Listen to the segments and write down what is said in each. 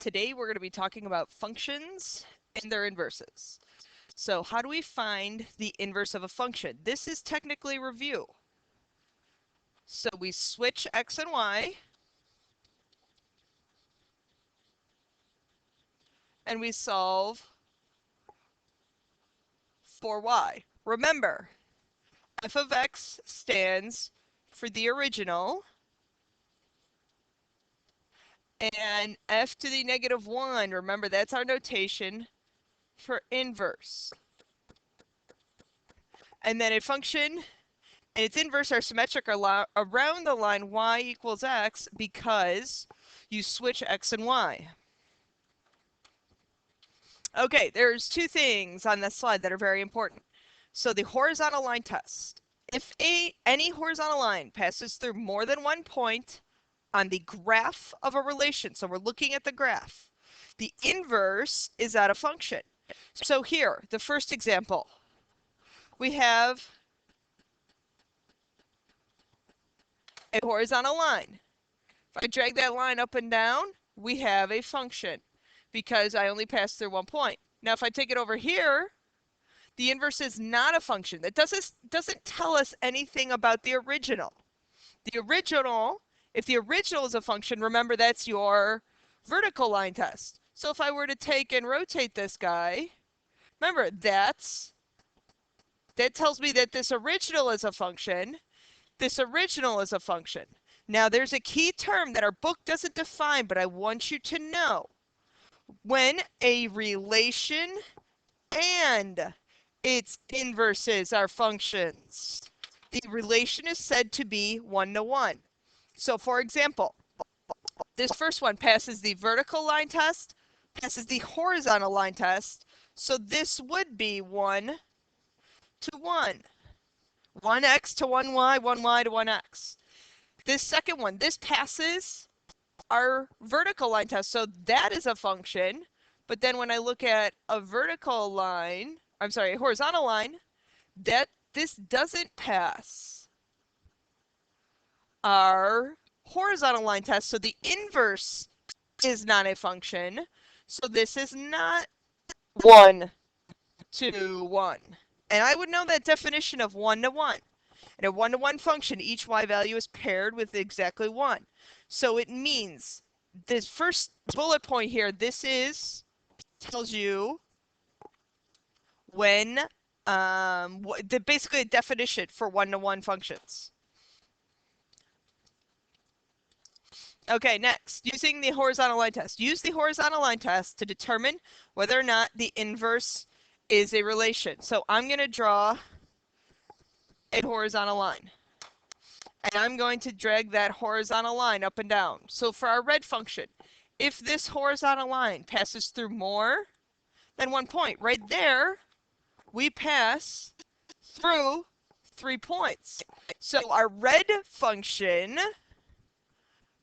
Today we're going to be talking about functions and their inverses. So how do we find the inverse of a function? This is technically review. So we switch x and y, and we solve for y. Remember, f of x stands for the original, and f to the negative 1, remember that's our notation for inverse. And then a function and its inverse are symmetric around the line y equals x because you switch x and y. Okay, there's two things on this slide that are very important. So the horizontal line test. If any horizontal line passes through more than one point on the graph of a relation, so we're looking at the graph, the inverse is at a function. So here, the first example, we have a horizontal line. If I drag that line up and down, we have a function because I only passed through one point. Now, if I take it over here, the inverse is not a function. That doesn't tell us anything about the original. The original, if the original is a function, remember that's your vertical line test. So if I were to take and rotate this guy, remember that tells me that this original is a function. This original is a function. Now there's a key term that our book doesn't define, but I want you to know. When a relation and its inverses are functions, the relation is said to be 1-to-1. So for example, this first one passes the vertical line test, passes the horizontal line test, so this would be 1-to-1. 1x to 1y, 1y to 1x. This second one, this passes our vertical line test, so that is a function. But then when I look at a vertical line, I'm sorry, a horizontal line, this doesn't pass our horizontal line test, so the inverse is not a function. So this is not 1-to-1. And I would know that definition of 1-to-1. In a 1-to-1 function, each y value is paired with exactly 1. So it means this first bullet point here, this tells you when, basically a definition for 1-to-1 functions. Okay, next, using the horizontal line test. Use the horizontal line test to determine whether or not the inverse is a relation. So I'm going to draw a horizontal line. And I'm going to drag that horizontal line up and down. So for our red function, if this horizontal line passes through more than one point, right there, we pass through 3 points. So our red function,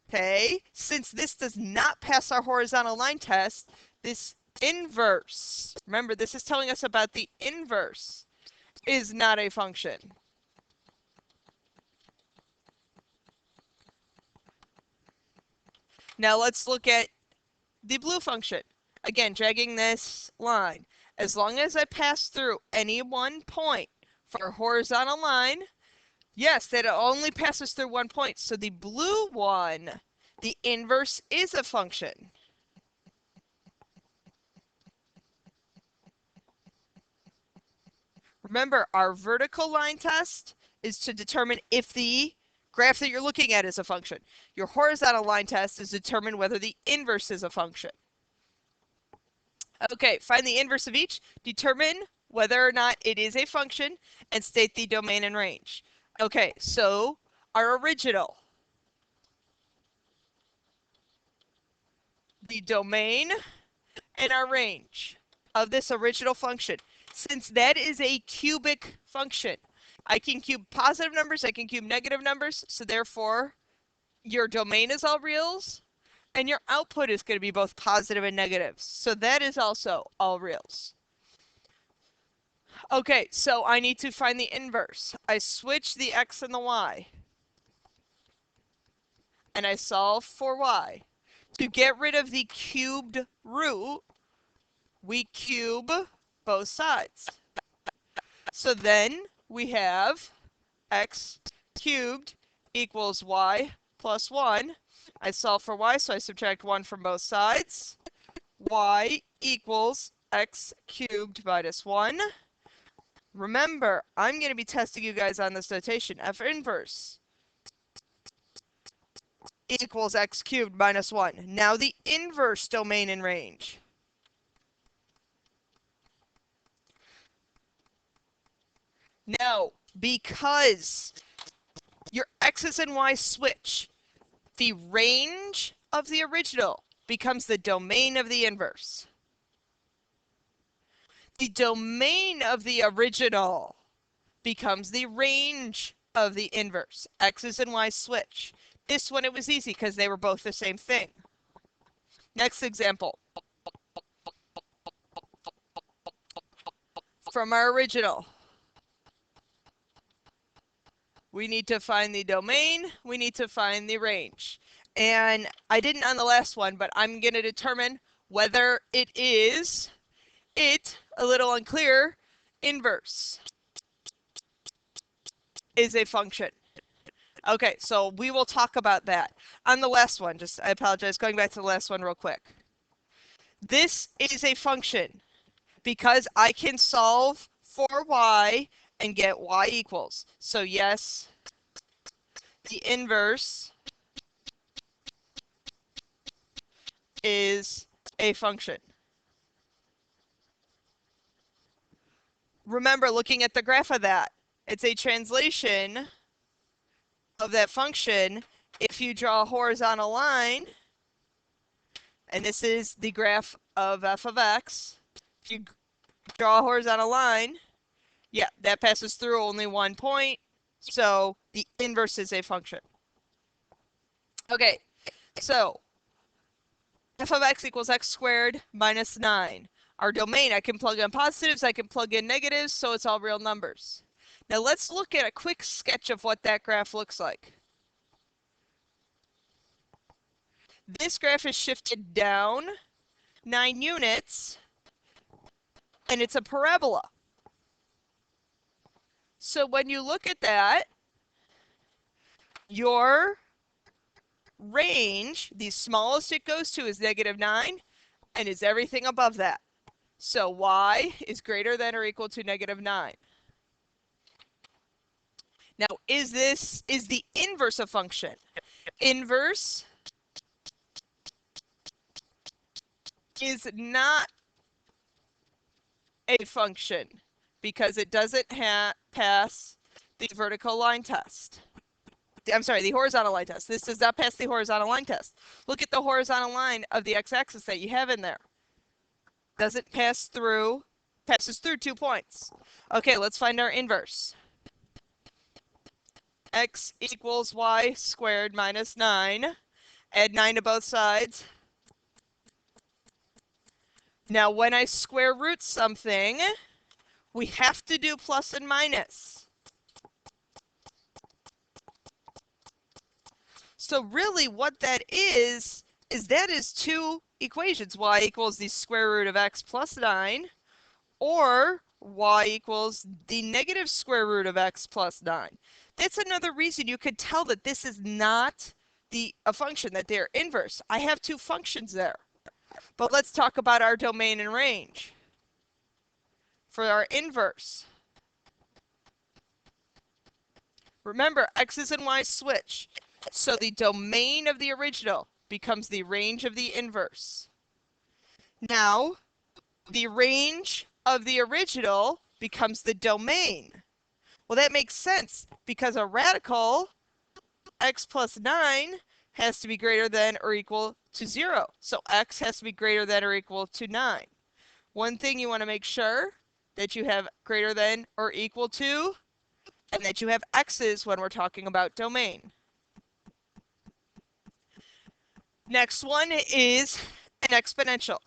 okay, since this does not pass our horizontal line test, this inverse, remember this is telling us about the inverse, is not a function. Now let's look at the blue function. Again, dragging this line. As long as I pass through any one point for a horizontal line, yes, that only passes through one point. So the blue one, the inverse is a function. Remember, our vertical line test is to determine if the graph that you're looking at is a function. Your horizontal line test is to determine whether the inverse is a function. Okay, find the inverse of each, determine whether or not it is a function, and state the domain and range. Okay, so our original, the domain and our range of this original function. Since that is a cubic function, I can cube positive numbers, I can cube negative numbers, so therefore your domain is all reals, and your output is going to be both positive and negative. So that is also all reals. Okay, so I need to find the inverse. I switch the x and the y, and I solve for y. To get rid of the cubed root, we cube both sides. So then we have x cubed equals y plus 1. I solve for y, so I subtract 1 from both sides. Y equals x cubed minus 1. Remember, I'm going to be testing you guys on this notation. F inverse equals x cubed minus 1. Now the inverse domain and range. Now, because your x's and y's switch, the range of the original becomes the domain of the inverse. The domain of the original becomes the range of the inverse. X's and y's switch. This one, it was easy because they were both the same thing. Next example. From our original, we need to find the domain, we need to find the range. And I didn't on the last one, but I'm going to determine whether it is, a little unclear, inverse is a function. Okay, so we will talk about that. On the last one, I apologize, going back to the last one real quick. This is a function because I can solve for y and get y equals. So yes, the inverse is a function. Remember, looking at the graph of that, it's a translation of that function. If you draw a horizontal line, and this is the graph of f of x, if you draw a horizontal line, yeah, that passes through only one point, so the inverse is a function. Okay, so f of x equals x squared minus 9. Our domain, I can plug in positives, I can plug in negatives, so it's all real numbers. Now let's look at a quick sketch of what that graph looks like. This graph is shifted down 9 units, and it's a parabola. So when you look at that, your range, the smallest it goes to is -9, and is everything above that. So y is greater than or equal to -9. Now, is the inverse a function? Inverse is not a function because it doesn't pass the vertical line test. I'm sorry, the horizontal line test. This does not pass the horizontal line test. Look at the horizontal line of the x-axis that you have in there. Doesn't pass through, passes through 2 points. Okay, let's find our inverse. X equals y squared minus 9. Add 9 to both sides. Now, when I square root something, we have to do plus and minus. So really what that is that is two equations. Y equals the square root of x plus 9, or y equals the negative square root of x plus 9. That's another reason you could tell that this is not a function, that they're inverse. I have two functions there. But let's talk about our domain and range. For our inverse, remember, x's and y's switch. So the domain of the original becomes the range of the inverse. Now, the range of the original becomes the domain. Well, that makes sense because a radical, x plus 9, has to be greater than or equal to 0. So x has to be greater than or equal to 9. One thing you want to make sure that you have greater than or equal to, and that you have x's when we're talking about domain. Next one is an exponential.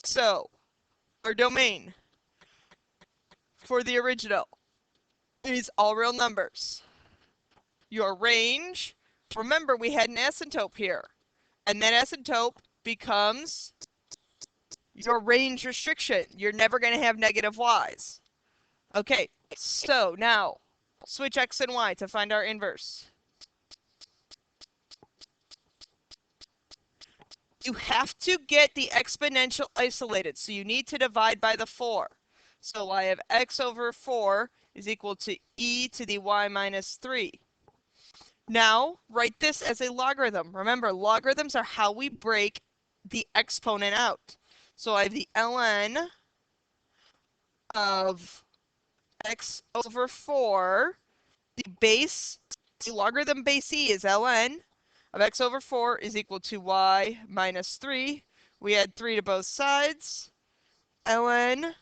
So our domain for the original is all real numbers. Your range, remember we had an asymptote here. And that asymptote becomes your range restriction. You're never going to have negative y's. Okay, so now switch x and y to find our inverse. You have to get the exponential isolated, so you need to divide by the 4. So I have x over 4 is equal to e to the y minus 3. Now, write this as a logarithm. Remember, logarithms are how we break the exponent out. So I have the ln of x over 4. The logarithm base e is ln of x over 4 is equal to y minus 3. We add 3 to both sides. Ln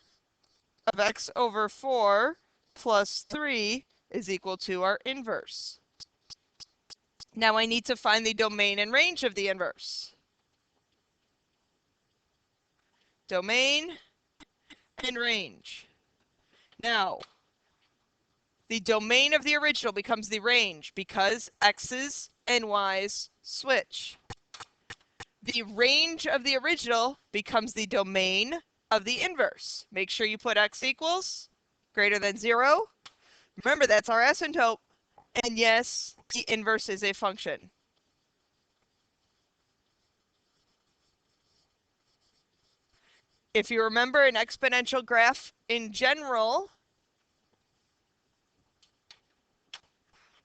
of x over 4 plus 3 is equal to our inverse. Now I need to find the domain and range of the inverse. Domain and range. Now, the domain of the original becomes the range because x's and y's switch. The range of the original becomes the domain of the inverse. Make sure you put x equals greater than 0. Remember, that's our asymptote. And yes, the inverse is a function. If you remember an exponential graph in general,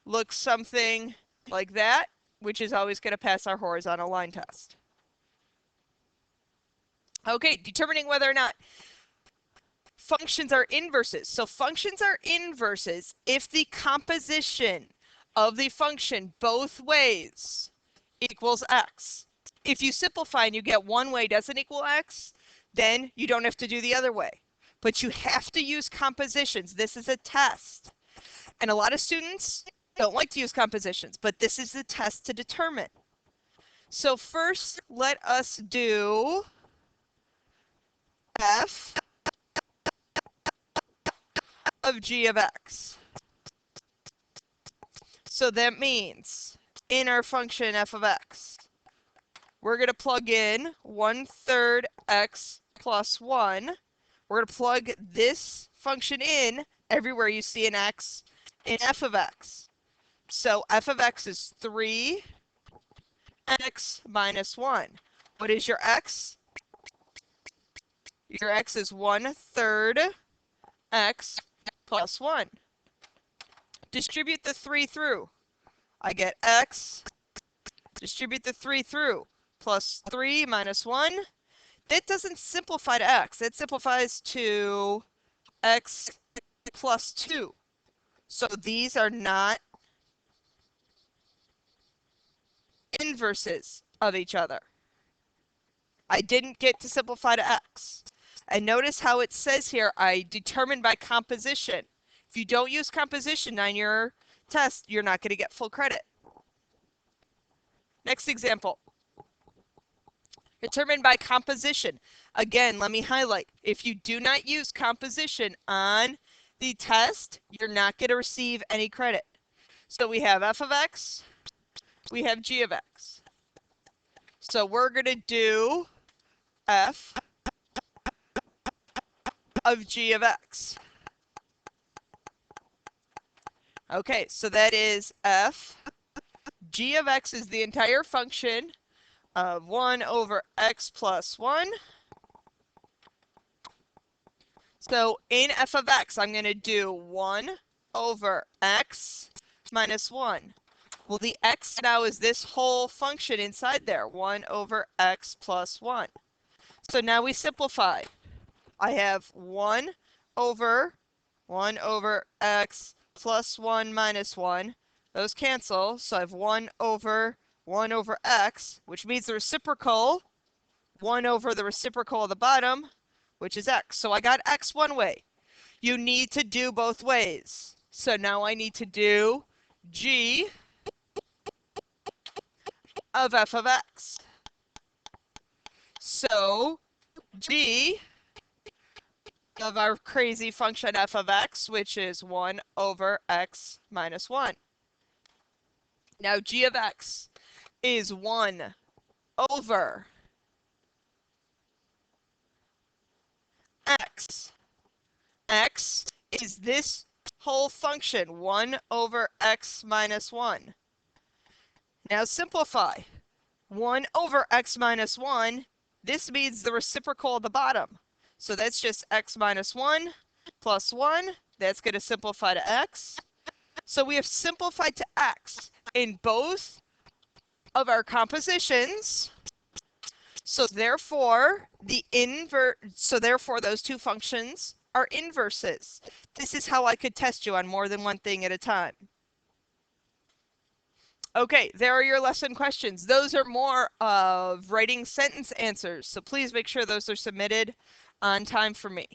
looks something like that, which is always going to pass our horizontal line test. Okay, determining whether or not functions are inverses. So functions are inverses if the composition of the function both ways equals x. If you simplify and you get one way doesn't equal x, then you don't have to do the other way. But you have to use compositions. This is a test. And a lot of students don't like to use compositions, but this is the test to determine. So first, let us do f of g of x. So that means in our function f of x, we're going to plug in 1/3 x plus 1. We're going to plug this function in everywhere you see an x in f of x. So f of x is 3x minus 1. What is your x? Your x is 1/3 x plus 1. Distribute the 3 through. I get x. Distribute the 3 through. Plus 3 minus 1. That doesn't simplify to x. It simplifies to x plus 2. So these are not inverses of each other. I didn't get to simplify to x. And notice how it says here, I determined by composition. If you don't use composition on your test, you're not going to get full credit. Next example. Determined by composition. Again, let me highlight. If you do not use composition on the test, you're not going to receive any credit. So we have f of x, we have g of x. So we're going to do f of g of x. Okay, so that is f. G of x is the entire function of 1 over x plus 1. So in f of x, I'm going to do 1 over x minus 1. Well, the x now is this whole function inside there, 1 over x plus 1. So now we simplify. I have 1 over x plus 1 minus 1. Those cancel, so I have 1 over x, which means the reciprocal, 1 over the reciprocal of the bottom, which is x. So I got x one way. You need to do both ways. So now I need to do g of f of x. So g of our crazy function f of x, which is 1 over x minus 1. Now g of x is 1 over x. X is this whole function, 1 over x minus 1. Now simplify. 1 over x minus 1, this means the reciprocal of the bottom. So that's just x minus 1 plus 1. That's going to simplify to x. So we have simplified to x in both of our compositions. So therefore, those two functions are inverses. This is how I could test you on more than one thing at a time. Okay, there are your lesson questions. Those are more of writing sentence answers, so please make sure those are submitted on time for me.